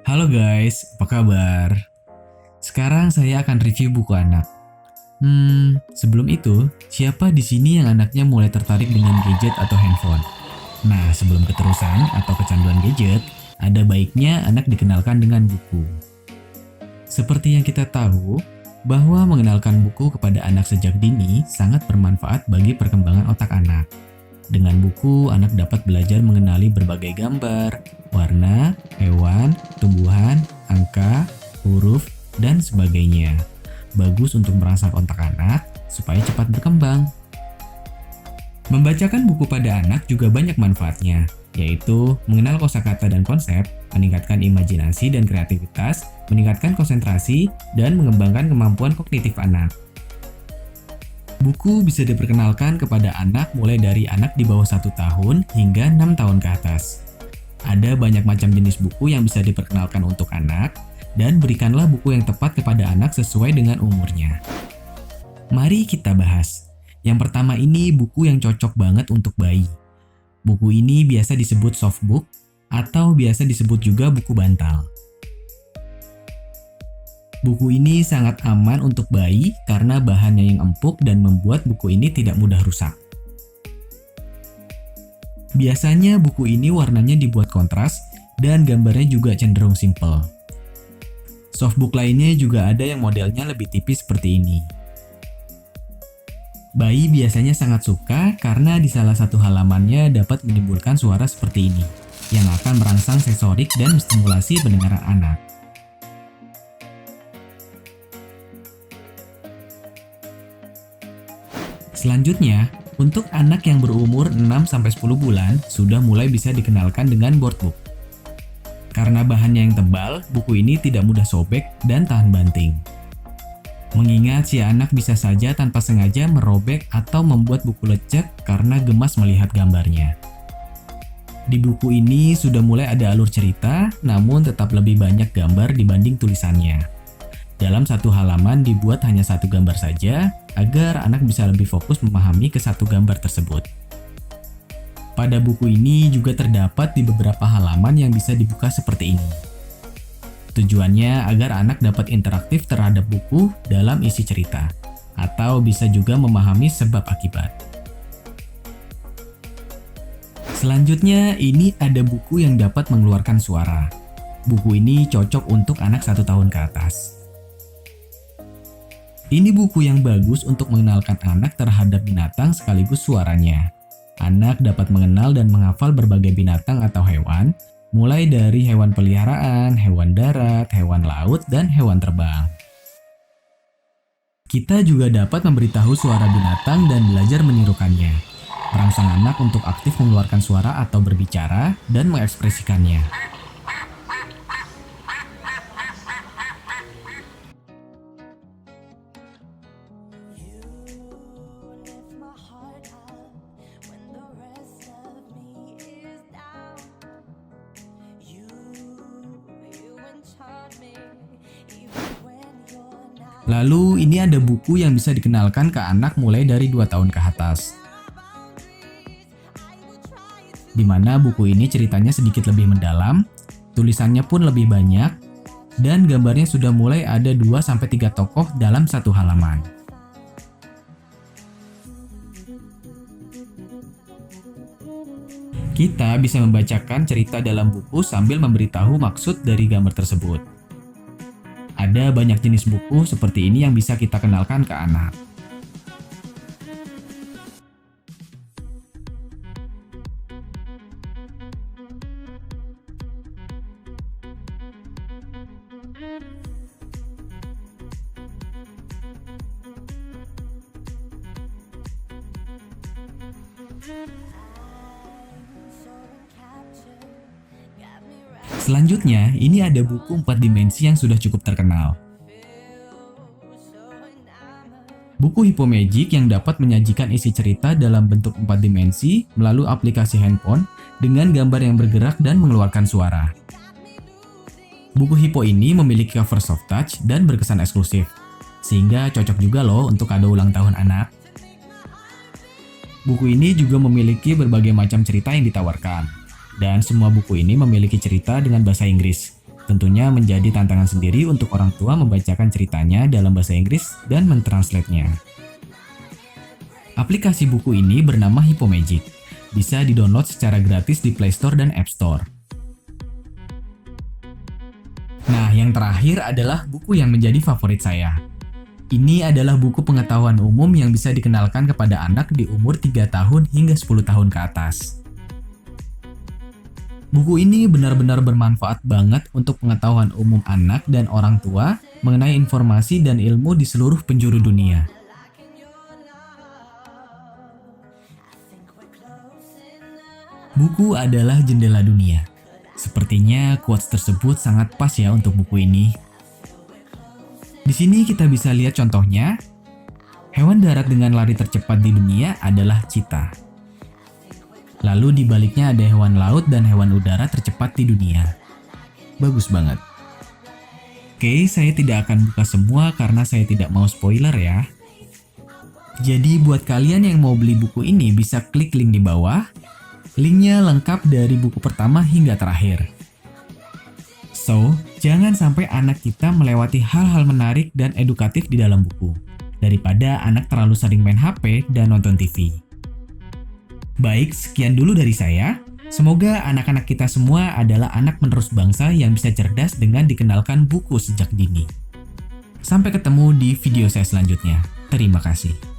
Halo guys, apa kabar? Sekarang saya akan review buku anak. Sebelum itu, siapa di sini yang anaknya mulai tertarik dengan gadget atau handphone? Nah, sebelum keterusan atau kecanduan gadget, ada baiknya anak dikenalkan dengan buku. Seperti yang kita tahu, bahwa mengenalkan buku kepada anak sejak dini sangat bermanfaat bagi perkembangan otak anak. Dengan buku, anak dapat belajar mengenali berbagai gambar, warna, hewan, tumbuhan, angka, huruf, dan sebagainya. Bagus untuk merangsang otak anak supaya cepat berkembang. Membacakan buku pada anak juga banyak manfaatnya, yaitu mengenal kosakata dan konsep, meningkatkan imajinasi dan kreativitas, meningkatkan konsentrasi, dan mengembangkan kemampuan kognitif anak. Buku bisa diperkenalkan kepada anak mulai dari anak di bawah 1 tahun hingga 6 tahun ke atas. Ada banyak macam jenis buku yang bisa diperkenalkan untuk anak, dan berikanlah buku yang tepat kepada anak sesuai dengan umurnya. Mari kita bahas. Yang pertama ini buku yang cocok banget untuk bayi. Buku ini biasa disebut softbook atau biasa disebut juga buku bantal. Buku ini sangat aman untuk bayi karena bahannya yang empuk dan membuat buku ini tidak mudah rusak. Biasanya buku ini warnanya dibuat kontras dan gambarnya juga cenderung simple. Softbook lainnya juga ada yang modelnya lebih tipis seperti ini. Bayi biasanya sangat suka karena di salah satu halamannya dapat menimbulkan suara seperti ini, yang akan merangsang sensorik dan menstimulasi pendengaran anak. Selanjutnya, untuk anak yang berumur 6-10 bulan sudah mulai bisa dikenalkan dengan boardbook. Karena bahannya yang tebal, buku ini tidak mudah sobek dan tahan banting. Mengingat si anak bisa saja tanpa sengaja merobek atau membuat buku lecek karena gemas melihat gambarnya. Di buku ini sudah mulai ada alur cerita, namun tetap lebih banyak gambar dibanding tulisannya. Dalam satu halaman dibuat hanya satu gambar saja, agar anak bisa lebih fokus memahami ke satu gambar tersebut. Pada buku ini juga terdapat di beberapa halaman yang bisa dibuka seperti ini. Tujuannya agar anak dapat interaktif terhadap buku dalam isi cerita, atau bisa juga memahami sebab akibat. Selanjutnya, ini ada buku yang dapat mengeluarkan suara. Buku ini cocok untuk anak 1 tahun ke atas. Ini buku yang bagus untuk mengenalkan anak terhadap binatang sekaligus suaranya. Anak dapat mengenal dan menghafal berbagai binatang atau hewan, mulai dari hewan peliharaan, hewan darat, hewan laut, dan hewan terbang. Kita juga dapat memberitahu suara binatang dan belajar menirukannya. Merangsang anak untuk aktif mengeluarkan suara atau berbicara dan mengekspresikannya. Lalu ini ada buku yang bisa dikenalkan ke anak mulai dari 2 tahun ke atas. Di mana buku ini ceritanya sedikit lebih mendalam, tulisannya pun lebih banyak, dan gambarnya sudah mulai ada 2-3 tokoh dalam satu halaman. Kita bisa membacakan cerita dalam buku sambil memberitahu maksud dari gambar tersebut. Ada banyak jenis buku seperti ini yang bisa kita kenalkan ke anak. Selanjutnya, ini ada buku 4 dimensi yang sudah cukup terkenal. Buku Hipomagic yang dapat menyajikan isi cerita dalam bentuk 4 dimensi melalui aplikasi handphone dengan gambar yang bergerak dan mengeluarkan suara. Buku Hipo ini memiliki cover soft touch dan berkesan eksklusif, sehingga cocok juga loh untuk kado ulang tahun anak. Buku ini juga memiliki berbagai macam cerita yang ditawarkan, dan semua buku ini memiliki cerita dengan bahasa Inggris. Tentunya menjadi tantangan sendiri untuk orang tua membacakan ceritanya dalam bahasa Inggris dan mentranslate-nya. Aplikasi buku ini bernama Hippomagic. Bisa didownload secara gratis di Play Store dan App Store. Nah, yang terakhir adalah buku yang menjadi favorit saya. Ini adalah buku pengetahuan umum yang bisa dikenalkan kepada anak di umur 3 tahun hingga 10 tahun ke atas. Buku ini benar-benar bermanfaat banget untuk pengetahuan umum anak dan orang tua mengenai informasi dan ilmu di seluruh penjuru dunia. Buku adalah jendela dunia. Sepertinya quotes tersebut sangat pas ya untuk buku ini. Di sini kita bisa lihat contohnya. Hewan darat dengan lari tercepat di dunia adalah cheetah. Lalu di baliknya ada hewan laut dan hewan udara tercepat di dunia. Bagus banget. Oke, saya tidak akan buka semua karena saya tidak mau spoiler ya. Jadi buat kalian yang mau beli buku ini bisa klik link di bawah. Linknya lengkap dari buku pertama hingga terakhir. So, jangan sampai anak kita melewati hal-hal menarik dan edukatif di dalam buku, daripada anak terlalu sering main HP dan nonton TV. Baik, sekian dulu dari saya. Semoga anak-anak kita semua adalah anak penerus bangsa yang bisa cerdas dengan dikenalkan buku sejak dini. Sampai ketemu di video saya selanjutnya. Terima kasih.